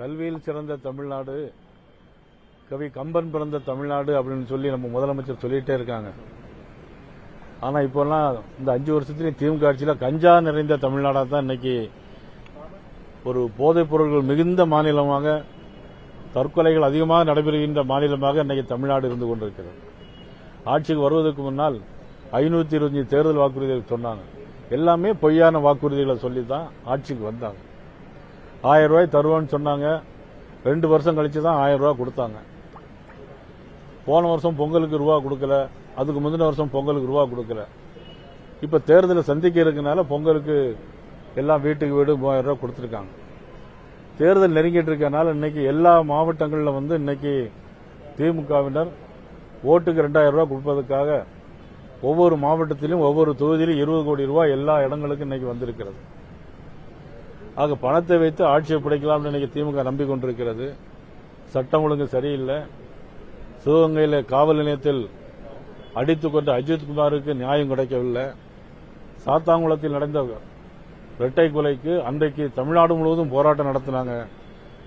கல்வியில் சிறந்த தமிழ்நாடு, கவி கம்பன் பிறந்த தமிழ்நாடு அப்படின்னு சொல்லி நம்ம முதலமைச்சர் சொல்லிட்டே இருக்காங்க. ஆனா இப்பெல்லாம் இந்த 5 வருஷத்துலயும் திமுக ஆட்சியில் கஞ்சா நிறைந்த தமிழ்நாடா தான் இன்னைக்கு ஒரு போதைப் பொருட்கள் மிகுந்த மாநிலமாக, தற்கொலைகள் அதிகமாக நடைபெறுகின்ற மாநிலமாக இன்னைக்கு தமிழ்நாடு இருந்து கொண்டிருக்கிறது. ஆட்சிக்கு வருவதற்கு முன்னால் 525 தேர்தல் வாக்குறுதிகள் சொன்னாங்க. எல்லாமே பொய்யான வாக்குறுதிகளை சொல்லி தான் ஆட்சிக்கு வந்தாங்க. 1000 ரூபாய் தருவோம்னு சொன்னாங்க. 2 வருஷம் கழிச்சு தான் 1000 ரூபாய் கொடுத்தாங்க. போன வருஷம் பொங்கலுக்கு ரூபா கொடுக்கல, அதுக்கு முந்தின வருஷம் பொங்கலுக்கு ரூபா கொடுக்கல. இப்ப தேர்தலை சந்திக்க இருக்கனால பொங்கலுக்கு எல்லாம் வீட்டுக்கு வீடு 3000 ரூபாய் கொடுத்திருக்காங்க. தேர்தல் நெருங்கிட்டு இருக்கனால இன்னைக்கு எல்லா மாவட்டங்களில் இன்னைக்கு திமுகவினர் ஓட்டுக்கு 2000 ரூபாய் கொடுப்பதற்காக ஒவ்வொரு மாவட்டத்திலும் ஒவ்வொரு தொகுதியிலும் 20 கோடி ரூபாய் எல்லா இடங்களுக்கும் இன்னைக்கு வந்திருக்கிறது. ஆக பணத்தை வைத்து ஆட்சியை பிடிக்கலாம் இன்னைக்கு திமுக நம்பிக்கொண்டிருக்கிறது. சட்டம் ஒழுங்கு சரியில்லை. சிவகங்கையில் காவல் நிலையத்தில் அடித்துக் கொண்ட அஜித்குமாருக்கு நியாயம் கிடைக்கவில்லை. சாத்தாங்குளத்தில் நடந்த இரட்டை கொலைக்கு அன்றைக்கு தமிழ்நாடு முழுவதும் போராட்டம் நடத்தினாங்க.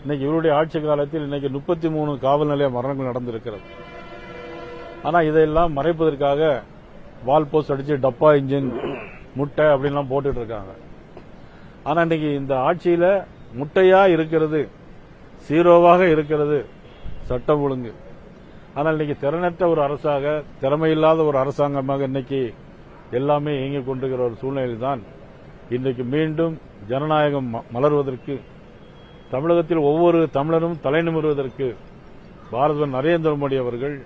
இன்னைக்கு இவருடைய ஆட்சி காலத்தில் இன்னைக்கு 33 காவல் நிலைய மரணங்கள் நடந்திருக்கிறது. ஆனா இதையெல்லாம் மறைப்பதற்காக வால் போஸ்ட் அடிச்சு டப்பா இன்ஜின் முட்டை அப்படின்லாம் போட்டுட்டு இருக்காங்க. ஆனா இன்னைக்கு இந்த ஆட்சியில முட்டையா இருக்கிறது, சீரோவாக இருக்கிறது சட்டம் ஒழுங்கு. ஆனால் இன்னைக்கு திறனற்ற ஒரு அரசாக, திறமையில்லாத ஒரு அரசாங்கமாக இன்னைக்கு எல்லாமே இயங்கிக் கொண்டிருக்கிற ஒரு சூழ்நிலையில் தான் இன்றைக்கு மீண்டும் ஜனநாயகம் மலர்வதற்கு, தமிழகத்தில் ஒவ்வொரு தமிழரும் தலை நிமிர்வதற்கு பாரத நரேந்திர மோடி அவர்கள்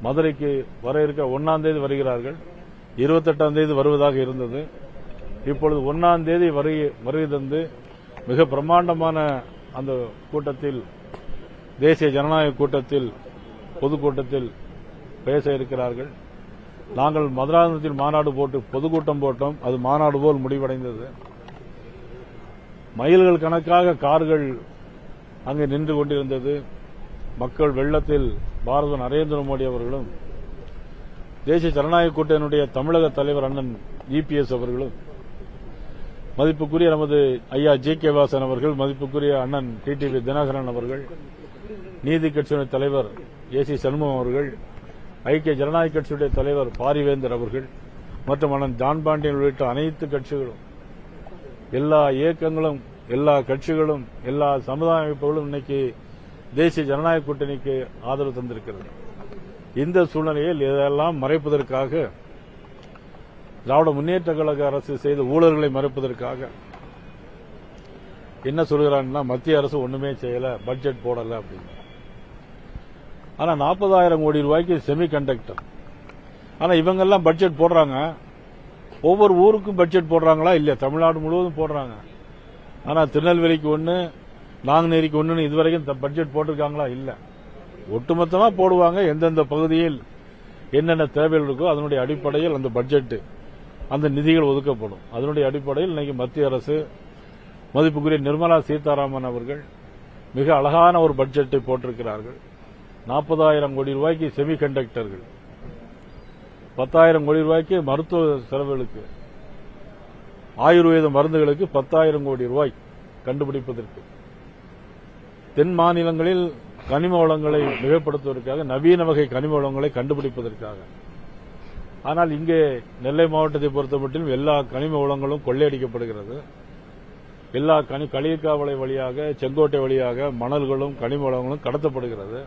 மதுரைக்கு வர இருக்க 1ஆம் தேதி வருகிறார்கள். 28ஆம் தேதி வருவதாக இருந்தது. இப்பொழுது 1ஆம் தேதி வருகை தந்து மிக பிரம்மாண்டமான அந்த கூட்டத்தில், தேசிய ஜனநாயக கூட்டத்தில், பொதுக்கூட்டத்தில் பேச இருக்கிறார்கள். நாங்கள் மதுராந்தகத்தில் மாநாடு போட்டு பொதுக்கூட்டம் போட்டோம். அது மாநாடு போல் முடிவடைந்தது. மைல்கள் கணக்காக கார்கள் அங்கு நின்று கொண்டிருந்தது. மக்கள் வெள்ளத்தில் பாரத நரேந்திர மோடி அவர்களும், தேசிய ஜனநாயக கூட்டணியுடைய தமிழக தலைவர் அண்ணன் இபிஎஸ் அவர்களும், மதிப்புக்குரிய நமது ஐயா ஜி.கே. வாசன் அவர்கள், மதிப்புக்குரிய அண்ணன் டிடிவி தினகரன் அவர்கள், நீதி கட்சியினுடைய தலைவர் ஏசி சண்முகம் அவர்கள், ஐக்கிய ஜனநாயக கட்சியுடைய தலைவர் பாரிவேந்தர் அவர்கள் மற்றும் அண்ணன் ஜான் பாண்டியன் உள்ளிட்ட அனைத்து கட்சிகளும், எல்லா இயக்கங்களும், எல்லா கட்சிகளும், எல்லா சமுதாய அமைப்புகளும் இன்னைக்கு தேசிய ஜனநாயக கூட்டணிக்கு ஆதரவு தந்திருக்கிறது. இந்த சூழ்நிலையில் இதெல்லாம் மறைப்பதற்காக, திராவிட முன்னேற்ற கழக அரசு செய்த ஊழல்களை மறைப்பதற்காக என்ன சொல்கிறாங்கன்னா, மத்திய அரசு ஒண்ணுமே செய்யல, பட்ஜெட் போடல அப்படின்னு. ஆனா 40,000 கோடி ரூபாய்க்கு செமி கண்டக்டர். ஆனா இவங்கெல்லாம் பட்ஜெட் போடுறாங்க. ஒவ்வொரு ஊருக்கும் பட்ஜெட் போடுறாங்களா? இல்ல, தமிழ்நாடு முழுவதும் போடுறாங்க. ஆனா திருநெல்வேலிக்கு 1, நாங்குநேரிக்கு 1 இதுவரைக்கும் பட்ஜெட் போட்டிருக்காங்களா? இல்ல. ஒட்டுமொத்தமா போடுவாங்க. எந்தெந்த பகுதியில் என்னென்ன தேவைகள் இருக்கோ அதனுடைய அடிப்படையில் அந்த பட்ஜெட், அந்த நிதிகள் ஒதுக்கப்படும். அதனுடைய அடிப்படையில் இன்னைக்கு மத்திய அரசு, மதிப்புக்குரிய நிர்மலா சீதாராமன் அவர்கள் மிக அழகான ஒரு பட்ஜெட்டை போட்டிருக்கிறார்கள். 40,000 கோடி ரூபாய்க்கு செமி கண்டக்டர்கள், 10,000 கோடி ரூபாய்க்கு மருத்துவ செலவுகளுக்கு, ஆயுர்வேத மருந்துகளுக்கு 10,000 கோடி ரூபாய் கண்டுபிடிப்பதற்கு, தென் மாநிலங்களில் கனிம வளங்களை மிகப்படுத்துவதற்காக, நவீன வகை கனிம வளங்களை கண்டுபிடிப்பதற்காக. ஆனால் இங்கே நெல்லை மாவட்டத்தை பொறுத்தமட்டிலும் எல்லா கனிம வளங்களும் கொள்ளையடிக்கப்படுகிறது. எல்லா களியக்காவளை வழியாக, செங்கோட்டை வழியாக மணல்களும் கனிம வளங்களும் கடத்தப்படுகிறது.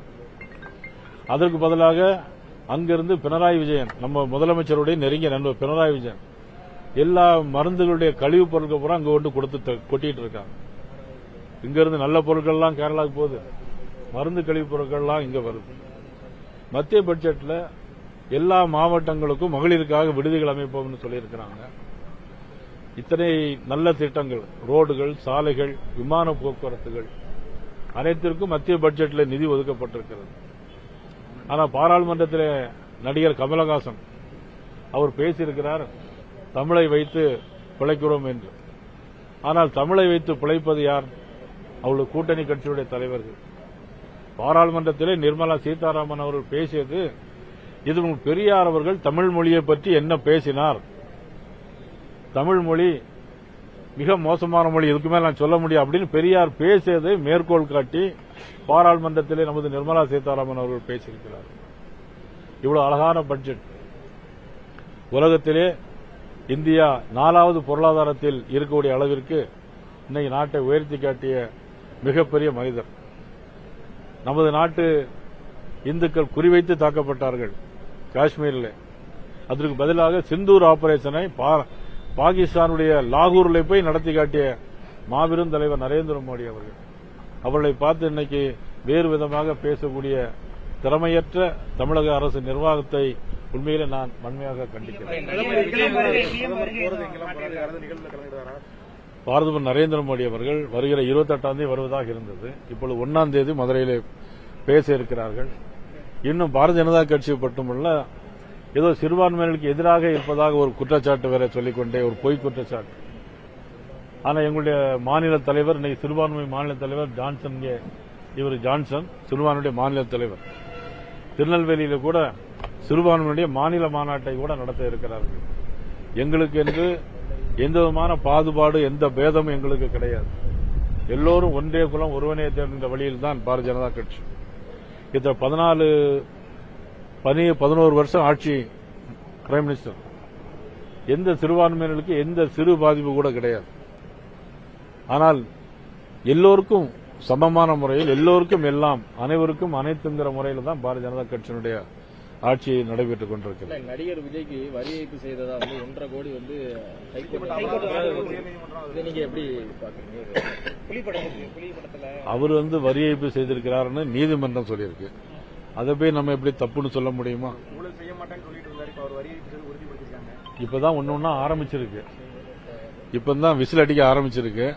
அதற்கு பதிலாக அங்கிருந்து பினராயி விஜயன், நம்ம முதலமைச்சருடைய நெருங்கிய நண்பர் பினராயி விஜயன், எல்லா மருந்துகளுடைய கழிவுப் பொருட்கள் பூரா அங்க கொண்டு கொடுத்து கொட்டிட்டு இருக்காங்க. இங்கிருந்து நல்ல பொருட்கள்லாம் கேரளாவுக்கு போகுது, மருந்து கழிவுப் பொருட்கள்லாம் இங்க வருது. மத்திய பட்ஜெட்ல எல்லா மாவட்டங்களுக்கும் மகளிருக்காக விடுதிகள் அமைப்போம்னு சொல்லியிருக்கிறாங்க. இத்தனை நல்ல திட்டங்கள், ரோடுகள், சாலைகள், விமான போக்குவரத்துகள் அனைத்திற்கும் மத்திய பட்ஜெட்ல நிதி ஒதுக்கப்பட்டிருக்கிறது. ஆனா பாராளுமன்றத்தில் நடிகர் கமலஹாசன் அவர் பேசியிருக்கிறார், தமிழை வைத்து பிழைக்கிறோம் என்று. ஆனால் தமிழை வைத்து பிழைப்பது யார்? அவளுடைய கூட்டணி கட்சியுடைய தலைவர்கள். பாராளுமன்றத்திலே நிர்மலா சீதாராமன் அவர்கள் பேசியது, இது பெரியார் அவர்கள் தமிழ் மொழியை பற்றி என்ன பேசினார், தமிழ் மொழி மிக மோசமான மொழி, இதுக்கு மேல நான் சொல்ல முடியும் அப்படின்னு பெரியார் பேசியதை மேற்கோள் காட்டி பாராளுமன்றத்திலே நமது நிர்மலா சீதாராமன் அவர்கள் பேசியிருக்கிறார். இவ்வளவு அழகான பட்ஜெட். உலகத்திலே இந்தியா 4வது பொருளாதாரத்தில் இருக்கக்கூடிய அளவிற்கு இன்னைக்கு நாட்டை உயர்த்தி காட்டிய மிகப்பெரிய மனிதர். நமது நாட்டு இந்துக்கள் குறிவைத்து தாக்கப்பட்டார்கள் காஷ்மீரில். அதற்கு பதிலாக சிந்தூர் ஆபரேஷனை பாகிஸ்தானுடைய லாகூரில் போய் நடத்தி காட்டிய மாபெரும் தலைவர் நரேந்திர மோடி அவர்கள். அவர்களை பார்த்து இன்னைக்கு வேறு விதமாக பேசக்கூடிய திறமையற்ற தமிழக அரசு நிர்வாகத்தை உண்மையிலே நான் வன்மையாக கண்டிக்கிறேன். பிரதமர் நரேந்திர மோடி அவர்கள் வருகிற 28ஆம் தேதி வருவதாக இருந்தது. இப்பொழுது 1ஆம் தேதி மதுரையிலே பேச இருக்கிறார்கள். இன்னும் பாரதிய ஜனதா கட்சி மட்டுமல்ல, ஏதோ சிறுபான்மையினருக்கு எதிராக இருப்பதாக ஒரு குற்றச்சாட்டு வேற சொல்லிக்கொண்டே, ஒரு பொய் குற்றச்சாட்டு. ஆனா எங்களுடைய மாநில தலைவர், இன்னைக்கு சிறுபான்மை மாநில தலைவர் ஜான்சன், இவர் ஜான்சன் சிறுபான்மையுடைய மாநில தலைவர், திருநெல்வேலியில கூட சிறுபான்மையுடைய மாநில மாநாட்டை கூட நடத்த இருக்கிறார்கள். எங்களுக்கு என்று எந்த விதமான பாகுபாடு, எந்த பேதமும் எங்களுக்கு கிடையாது. எல்லோரும் ஒன்றே குலம் ஒருவனே தேர்ந்த வழியில் தான் பாரதிய ஜனதா கட்சி. இத்தனை 11 வருஷம் ஆட்சி பிரைம் மினிஸ்டர். எந்த சிறுபான்மையினருக்கு எந்த சிறு பாதிப்பு கூட கிடையாது. ஆனால் எல்லோருக்கும் சமமான முறையில், எல்லோருக்கும் எல்லாம், அனைவருக்கும் அனைத்துங்கிற முறையில் தான் பாரதிய ஜனதா கட்சியினுடைய ஆட்சி நடைபெற்றுக் கொண்டிருக்கிறது. நடிகர் விஜய்க்கு வரி ஏய்ப்பு செய்ததா 1.5 கோடி நீங்க எப்படி பாக்குறீங்க? அவர் வரி ஏய்ப்பு செய்திருக்கிறார்னு நீதிமன்றம் சொல்லியிருக்கு. அதை போய் நம்ம எப்படி தப்புன்னு சொல்ல முடியுமா? இப்பதான் ஒன்னொன்னா ஆரம்பிச்சிருக்கு. இப்பதான் விசில் அடிக்க ஆரம்பிச்சிருக்கு.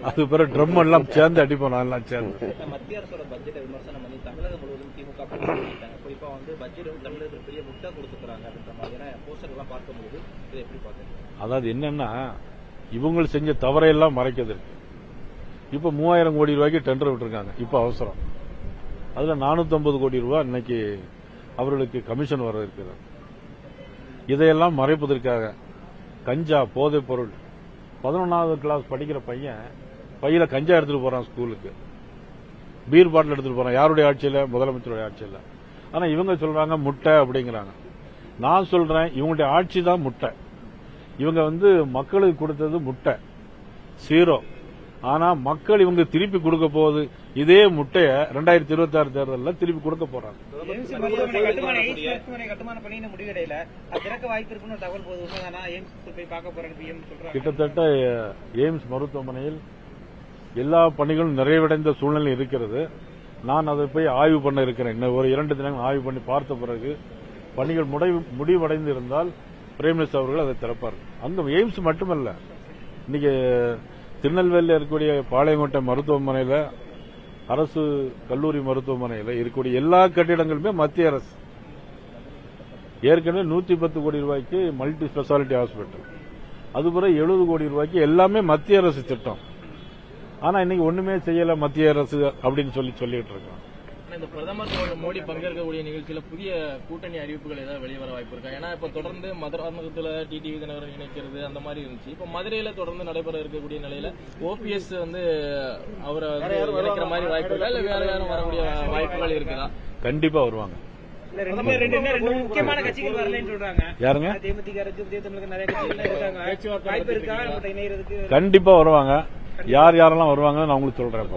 அது பிறகு ட்ரம் எல்லாம் சேர்ந்து அடிப்போம். எல்லாம் சேர்ந்து மத்திய அரசோட பட்ஜெட்டை விமர்சனம் பண்ணி தமிழகம் முழுவதும் திமுக குறிப்பா பட்ஜெட் தமிழகத்தில் பெரிய முட்டை கொடுத்துக்கிறாங்க அப்படின்ற மாதிரியான போஸ்டர் எல்லாம் பார்க்கும்போது இதை எப்படி பாக்குறீங்க? அதாவது என்னன்னா, இவங்க செஞ்ச தவறையெல்லாம் மறைக்கிறது. இப்ப 3000 கோடி ரூபாய்க்கு டெண்டர் விட்டுருக்காங்க. இப்ப அவசரம். அதுல 450 கோடி ரூபாய் இன்னைக்கு அவர்களுக்கு கமிஷன் வர இருக்கிறது. இதையெல்லாம் மறைப்பதற்காக கஞ்சா, போதைப் பொருள், 11வது கிளாஸ் படிக்கிற பையன் பையில கஞ்சா எடுத்துட்டு போறான் ஸ்கூலுக்கு, பீர் பாட்டில் எடுத்துட்டு போறான். யாருடைய ஆட்சியில? முதலமைச்சருடைய ஆட்சியில. ஆனா இவங்க சொல்றாங்க முட்டை அப்படிங்கிறாங்க. நான் சொல்றேன், இவங்களுடைய ஆட்சி தான் முட்டை. இவங்க மக்களுக்கு கொடுத்தது முட்டை 0. ஆனா மக்கள் இவங்க திருப்பி கொடுக்க போகுது இதே முட்டைய 2026 தேர்தலில் திருப்பி கொடுக்க போறாங்க. கிட்டத்தட்ட எய்ம்ஸ் மருத்துவமனையில் எல்லா பணிகளும் நிறைவடைந்த சூழ்நிலை இருக்கிறது. நான் அதை போய் ஆய்வு பண்ண இருக்கிறேன். இன்னும் ஒரு 2 தினங்கள் ஆய்வு பண்ணி பார்த்த பிறகு பணிகள் முடிவடைந்து இருந்தால் பிரைம் மினிஸ்டர் அவர்கள் அதை திறப்பார். அந்த எய்ம்ஸ் மட்டுமல்ல, இன்னைக்கு திருநெல்வேலியில் இருக்கக்கூடிய பாளையங்கோட்டை மருத்துவமனையில், அரசு கல்லூரி மருத்துவமனையில் இருக்கக்கூடிய எல்லா கட்டிடங்களுமே மத்திய அரசு. ஏற்கனவே 110 கோடி ரூபாய்க்கு மல்டி ஸ்பெஷாலிட்டி ஹாஸ்பிட்டல், அதுபோல 70 கோடி ரூபாய்க்கு எல்லாமே மத்திய அரசு திட்டம். ஆனா இன்னைக்கு ஒண்ணுமே செய்யல மத்திய அரசு அப்படின்னு சொல்லிட்டு இருக்கோம். இந்த பிரதமர் மோடி பங்கேற்கக்கூடிய நிகழ்ச்சியில புதிய கூட்டணி அறிவிப்புகள் ஏதாவது வெளிவர வாய்ப்பு இருக்கா? ஏன்னா இப்ப தொடர்ந்து மதுராந்தகத்துல டிடிவி தினகரன் இணைக்கிறது அந்த மாதிரி இருந்துச்சு. இப்ப மதுரையில தொடர்ந்து நடைபெற இருக்கக்கூடிய நிலையில ஓபிஎஸ் அவரை இணைக்கிற மாதிரி வாய்ப்புகள் இல்ல வேற யாரும் வரக்கூடிய வாய்ப்புகள் இருக்குதா? கண்டிப்பா வருவாங்க. முக்கியமான கட்சிகள் வரலன்னு சொல்றாங்க. யாருங்க? தேமுதிக நிறைய கட்சிகள் இருக்காங்க. கண்டிப்பா வருவாங்க. யார் யாரெல்லாம் வருவாங்கன்னு நான் உங்களுக்கு சொல்றேன்.